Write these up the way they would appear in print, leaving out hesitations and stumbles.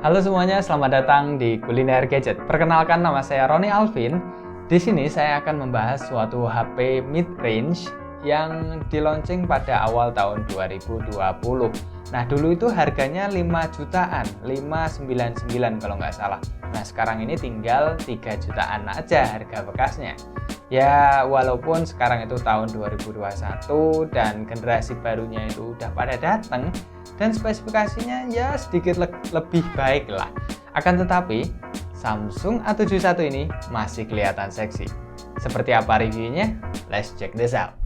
Halo semuanya, selamat datang di Kuliner Gadget. Perkenalkan, nama saya Roni Alvin. Di sini saya akan membahas suatu HP mid-range yang di-launching pada awal tahun 2020. Nah, dulu itu harganya 5 jutaan, 599 kalau nggak salah. Nah, sekarang ini tinggal 3 jutaan aja harga bekasnya. Ya, walaupun sekarang itu tahun 2021 dan generasi barunya itu udah pada datang, dan spesifikasinya ya sedikit lebih baik lah. Akan tetapi, Samsung A71 ini masih kelihatan seksi. Seperti apa reviewnya? Let's check this out.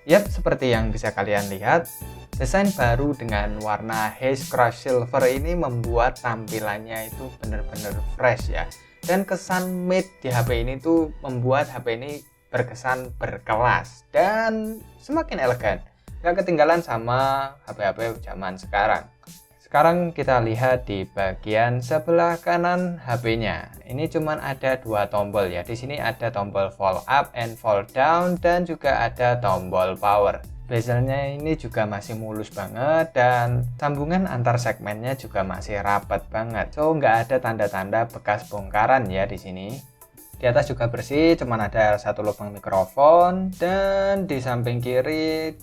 Yap, seperti yang bisa kalian lihat, desain baru dengan warna haze crush silver ini membuat tampilannya itu benar-benar fresh ya. Dan kesan mid di HP ini tuh membuat HP ini berkesan berkelas dan semakin elegan. Gak ketinggalan sama HP-HP zaman sekarang. Sekarang kita lihat di bagian sebelah kanan HP-nya. Ini cuma ada dua tombol ya. Di sini ada tombol fold up and fold down dan juga ada tombol power. Bezelnya ini juga masih mulus banget dan sambungan antar segmennya juga masih rapat banget. So nggak ada tanda-tanda bekas bongkaran ya di sini. Di atas juga bersih, cuma ada satu lubang mikrofon dan di samping kiri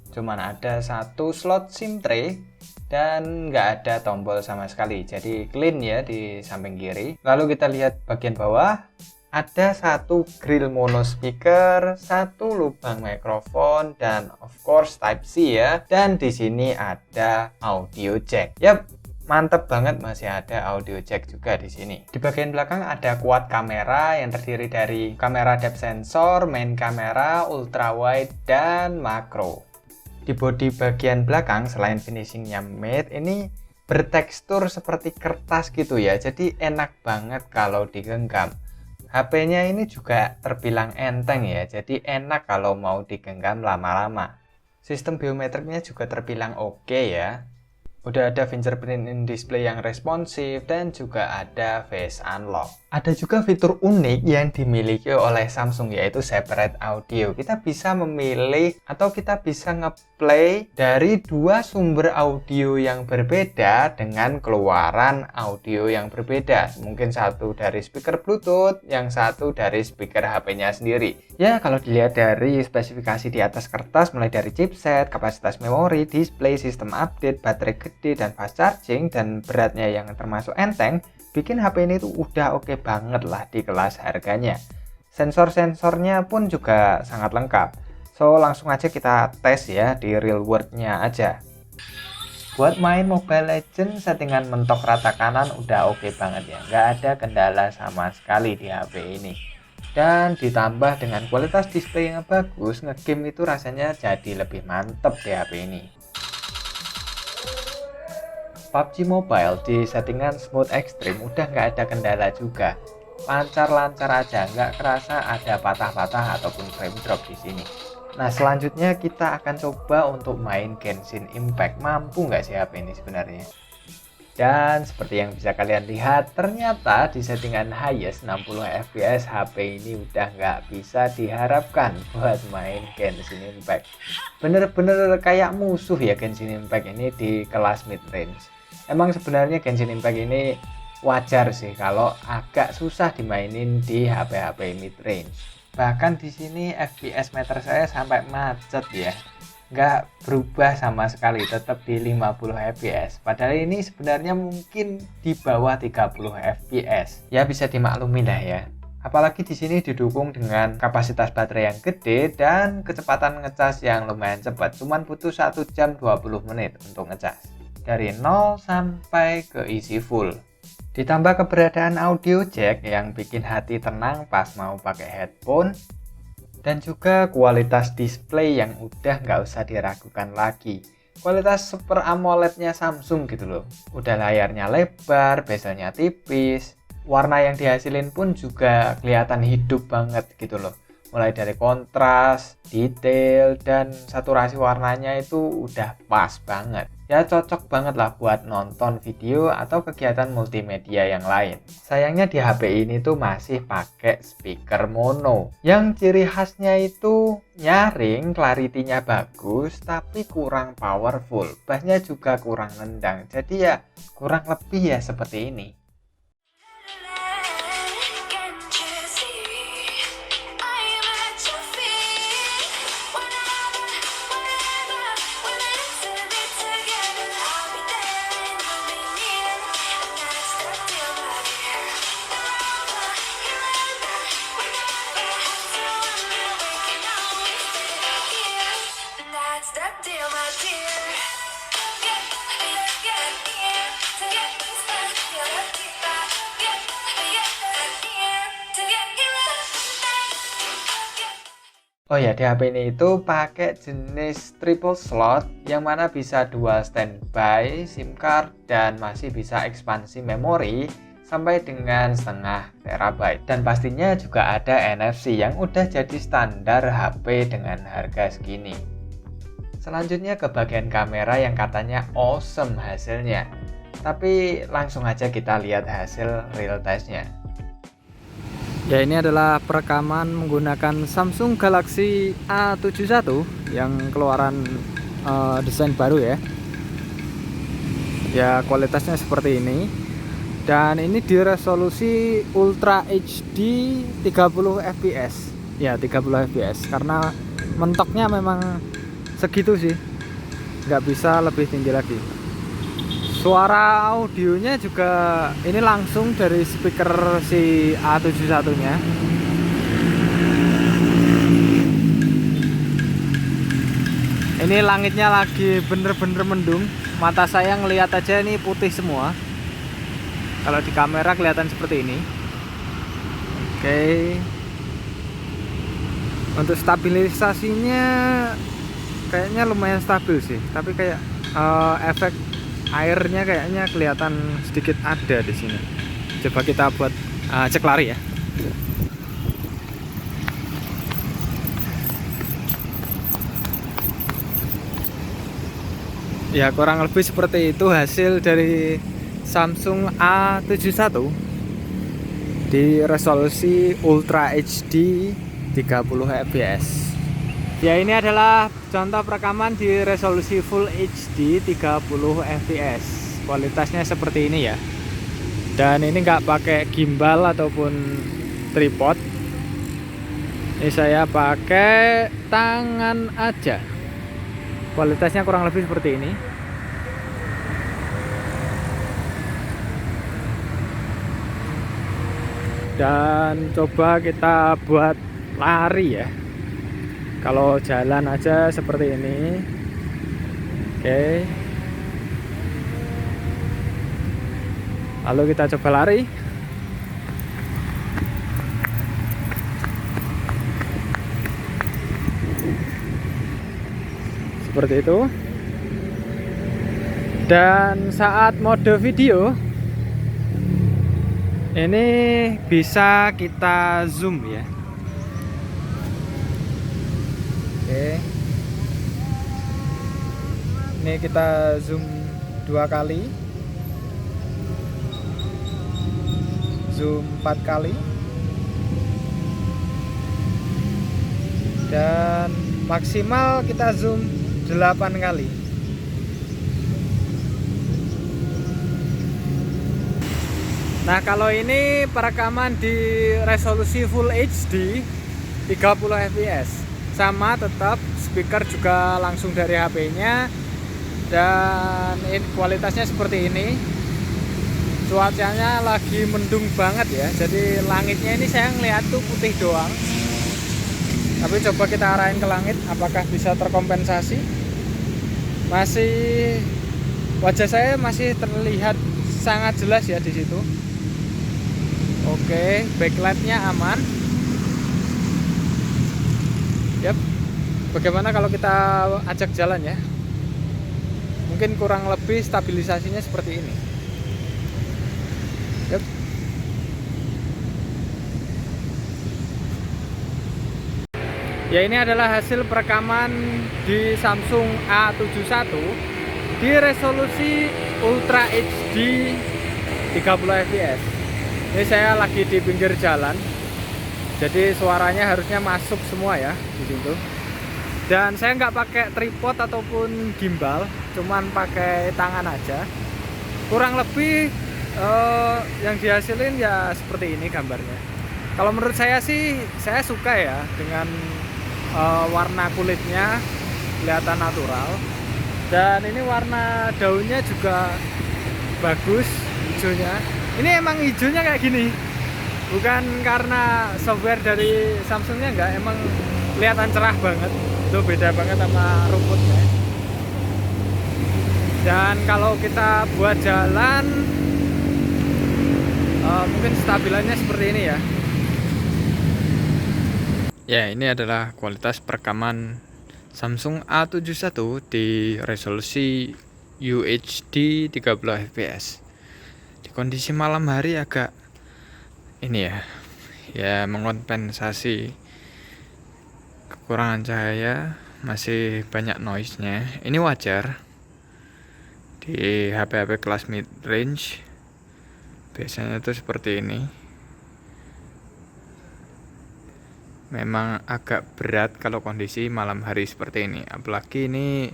cuma ada satu slot SIM tray. Dan nggak ada tombol sama sekali, jadi clean ya di samping kiri. Lalu kita lihat bagian bawah, ada satu grill mono speaker, satu lubang mikrofon, dan of course Type C ya. Dan di sini ada audio jack. Yap, mantep banget, masih ada audio jack juga di sini. Di bagian belakang ada quad kamera yang terdiri dari kamera depth sensor, main kamera, ultra wide, dan makro. Di bodi bagian belakang, selain finishingnya matte, ini bertekstur seperti kertas gitu ya, jadi enak banget kalau digenggam. HP-nya ini juga terbilang enteng ya, jadi enak kalau mau digenggam lama-lama. Sistem biometriknya juga terbilang oke ya. Udah ada fingerprint in display yang responsif dan juga ada face unlock. Ada juga fitur unik yang dimiliki oleh Samsung, yaitu separate audio. Kita bisa memilih atau kita bisa ngeplay dari dua sumber audio yang berbeda dengan keluaran audio yang berbeda. Mungkin satu dari speaker Bluetooth, yang satu dari speaker HP-nya sendiri. Ya, kalau dilihat dari spesifikasi di atas kertas, mulai dari chipset, kapasitas memori, display, sistem update, baterai gede, dan fast charging, dan beratnya yang termasuk enteng, bikin HP ini tuh udah oke banget lah di kelas harganya. Sensor-sensornya pun juga sangat lengkap. So, langsung aja kita tes ya di real world-nya aja. Buat main Mobile Legends, settingan mentok rata kanan udah oke banget ya. Nggak ada kendala sama sekali di HP ini. Dan ditambah dengan kualitas display yang bagus, ngegame itu rasanya jadi lebih mantep di HP ini. PUBG Mobile di settingan smooth extreme udah nggak ada kendala juga, lancar-lancar aja, nggak kerasa ada patah-patah ataupun frame drop di sini. Nah, selanjutnya kita akan coba untuk main Genshin Impact. Mampu nggak sih HP ini sebenarnya? Dan seperti yang bisa kalian lihat, ternyata di settingan highest 60 fps HP ini udah nggak bisa diharapkan buat main Genshin Impact. Bener-bener kayak musuh ya Genshin Impact ini di kelas mid range. Emang sebenarnya Genshin Impact ini wajar sih kalau agak susah dimainin di HP-HP mid range. Bahkan di sini FPS meter saya sampai macet ya. Nggak berubah sama sekali, tetap di 50 fps. Padahal ini sebenarnya mungkin di bawah 30 fps. Ya bisa dimaklumi lah ya. Apalagi di sini didukung dengan kapasitas baterai yang gede dan kecepatan ngecas yang lumayan cepat. Cuman butuh 1 jam 20 menit untuk ngecas. Dari 0 sampai ke isi full. Ditambah keberadaan audio jack yang bikin hati tenang pas mau pakai headphone. Dan juga kualitas display yang udah nggak usah diragukan lagi. Kualitas Super AMOLED-nya Samsung gitu loh. Udah layarnya lebar, bezelnya tipis. Warna yang dihasilin pun juga kelihatan hidup banget gitu loh. mulai dari kontras, detail, dan saturasi warnanya itu udah pas banget. Ya cocok banget lah buat nonton video atau kegiatan multimedia yang lain. Sayangnya di HP ini tuh masih pakai speaker mono, yang ciri khasnya itu nyaring, clarity-nya bagus, tapi kurang powerful. Bassnya juga kurang nendang, jadi ya kurang lebih ya seperti ini. Oh ya, di HP ini itu pakai jenis triple slot yang mana bisa dual standby SIM card dan masih bisa ekspansi memori sampai dengan setengah terabyte. Dan pastinya juga ada NFC yang udah jadi standar HP dengan harga segini. Selanjutnya ke bagian kamera yang katanya awesome hasilnya. Tapi langsung aja kita lihat hasil real testnya. Ya, ini adalah perekaman menggunakan Samsung Galaxy A71 yang keluaran desain baru ya. Ya, kualitasnya seperti ini. Dan ini di resolusi Ultra HD 30 fps. Ya, 30 fps karena mentoknya memang segitu sih. Nggak bisa lebih tinggi lagi. Suara audionya juga ini langsung dari speaker si A71 nya. Ini langitnya lagi bener-bener mendung. Mata saya ngelihat aja ini putih semua. Kalau di kamera kelihatan seperti ini. Oke. Untuk stabilisasinya kayaknya lumayan stabil sih. Tapi kayak efek airnya kayaknya kelihatan sedikit ada di sini. Coba kita buat cek lari ya. Ya, kurang lebih seperti itu hasil dari Samsung A71 di resolusi Ultra HD 30 fps. Ya, ini adalah contoh perekaman di resolusi Full HD 30 fps. Kualitasnya seperti ini ya. Dan ini nggak pakai gimbal ataupun tripod. Ini saya pakai tangan aja. Kualitasnya kurang lebih seperti ini. Dan coba kita buat lari ya. Kalau jalan aja seperti ini. Oke. Lalu kita coba lari. Seperti itu. Dan saat mode video ini bisa kita zoom ya. Oke. Ini kita zoom 2 kali. Zoom 4 kali. Dan maksimal kita zoom 8 kali. Nah, kalau ini perekaman di resolusi Full HD 30 fps. Sama, tetap speaker juga langsung dari HP-nya. Dan kualitasnya seperti ini. Cuacanya lagi mendung banget ya. Jadi langitnya ini saya ngeliat tuh putih doang. Tapi coba kita arahin ke langit, apakah bisa terkompensasi? Masih, wajah saya masih terlihat sangat jelas ya di situ. Oke, backlightnya aman. Yap. Bagaimana kalau kita ajak jalan ya? Mungkin kurang lebih stabilisasinya seperti ini. Yap. Ya, ini adalah hasil perekaman di Samsung A71 di resolusi Ultra HD 30 fps. Ini saya lagi di pinggir jalan, jadi suaranya harusnya masuk semua ya di situ. Dan saya nggak pakai tripod ataupun gimbal, cuman pakai tangan aja. Kurang lebih yang dihasilin ya seperti ini gambarnya. Kalau menurut saya sih, saya suka ya dengan warna kulitnya kelihatan natural, dan ini warna daunnya juga bagus hijaunya. Ini emang hijaunya kayak gini, bukan karena software dari Samsungnya, enggak, emang kelihatan cerah banget. Itu beda banget sama rumputnya. Dan kalau kita buat jalan, mungkin stabilannya seperti ini ya. Ya, ini adalah kualitas perekaman Samsung A71 di resolusi UHD 30 fps. Di kondisi malam hari agak ini ya mengompensasi kekurangan cahaya, masih banyak noise-nya. Ini wajar di HP-HP kelas mid range. Biasanya tuh seperti ini. Memang agak berat kalau kondisi malam hari seperti ini, apalagi ini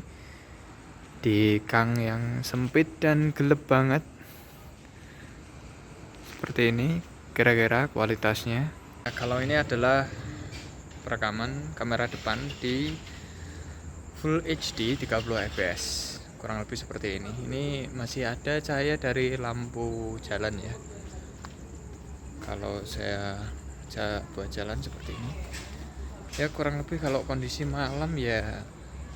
di gang yang sempit dan gelap banget. Seperti ini kira-kira kualitasnya. Nah, kalau ini adalah perekaman kamera depan di Full HD 30 fps, kurang lebih seperti ini. Ini masih ada cahaya dari lampu jalan ya. Kalau saya buat jalan seperti ini ya, kurang lebih kalau kondisi malam ya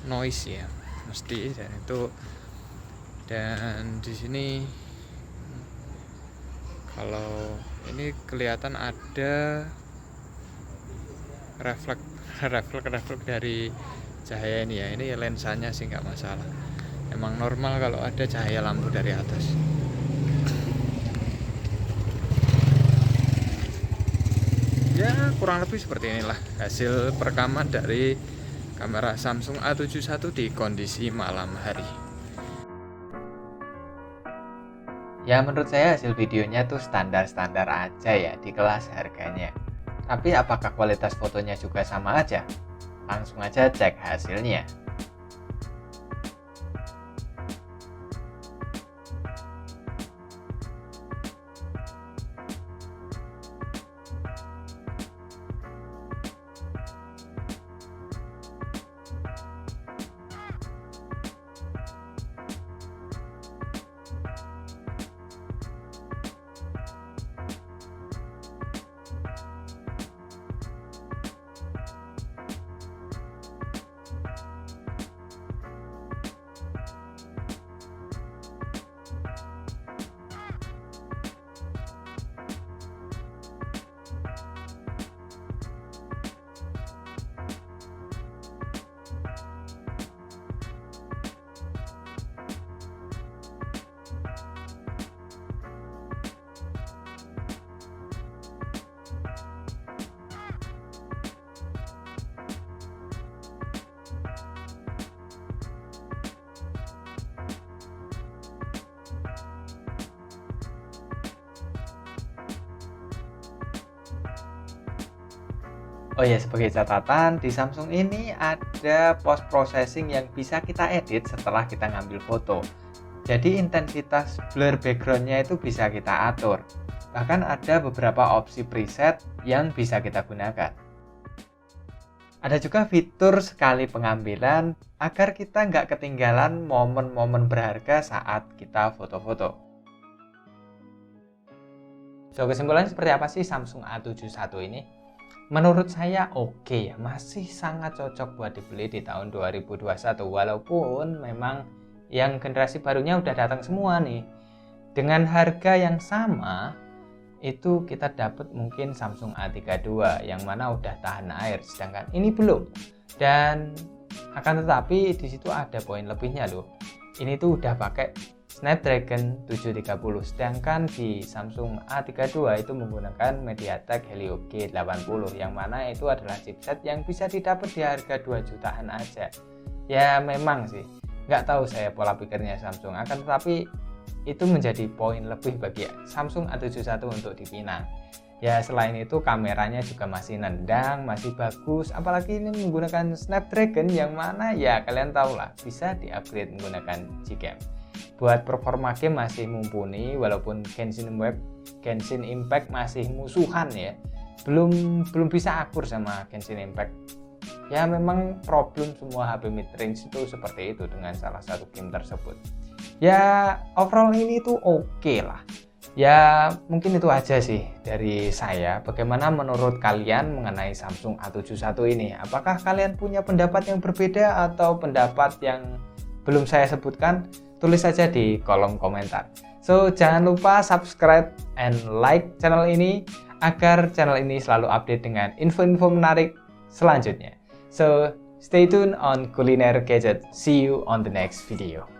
noise ya mesti, dan itu. Dan di sini kalau ini kelihatan ada refleks dari cahaya ini ya. Ini lensanya sih nggak masalah, emang normal kalau ada cahaya lampu dari atas. Ya, kurang lebih seperti inilah hasil perekaman dari kamera Samsung A71 di kondisi malam hari. Ya, menurut saya hasil videonya tuh standar-standar aja ya di kelas harganya. Tapi apakah kualitas fotonya juga sama aja? Langsung aja cek hasilnya. Oh ya, sebagai catatan, di Samsung ini ada post processing yang bisa kita edit setelah kita ngambil foto. Jadi intensitas blur backgroundnya itu bisa kita atur. Bahkan ada beberapa opsi preset yang bisa kita gunakan. Ada juga fitur sekali pengambilan agar kita nggak ketinggalan momen-momen berharga saat kita foto-foto. So, kesimpulannya seperti apa sih Samsung A71 ini? Menurut saya oke ya, masih sangat cocok buat dibeli di tahun 2021, walaupun memang yang generasi barunya udah datang semua nih. Dengan harga yang sama, itu kita dapat mungkin Samsung A32 yang mana udah tahan air, sedangkan ini belum. Dan akan tetapi di situ ada poin lebihnya loh. Ini tuh udah pakai Snapdragon 730, sedangkan di Samsung A32 itu menggunakan MediaTek Helio G80, yang mana itu adalah chipset yang bisa didapat di harga 2 jutaan aja. Ya memang sih, nggak tahu saya pola pikirnya Samsung, akan tetapi itu menjadi poin lebih bagi Samsung A71 untuk dipinang. Ya selain itu kameranya juga masih nendang, masih bagus, apalagi ini menggunakan Snapdragon yang mana ya kalian tahu lah bisa di-upgrade menggunakan Gcam. Buat performa game masih mumpuni, walaupun Genshin Impact masih musuhan ya, belum bisa akur sama Genshin Impact. Ya memang problem semua HP mid-range itu seperti itu dengan salah satu game tersebut. Ya overall ini tuh oke lah. Ya mungkin itu aja sih dari saya. Bagaimana menurut kalian mengenai Samsung A71 ini? Apakah kalian punya pendapat yang berbeda atau pendapat yang belum saya sebutkan? Tulis saja di kolom komentar. So jangan lupa subscribe and like channel ini agar channel ini selalu update dengan info-info menarik selanjutnya. So stay tuned on Kuliner Gadget. See you on the next video.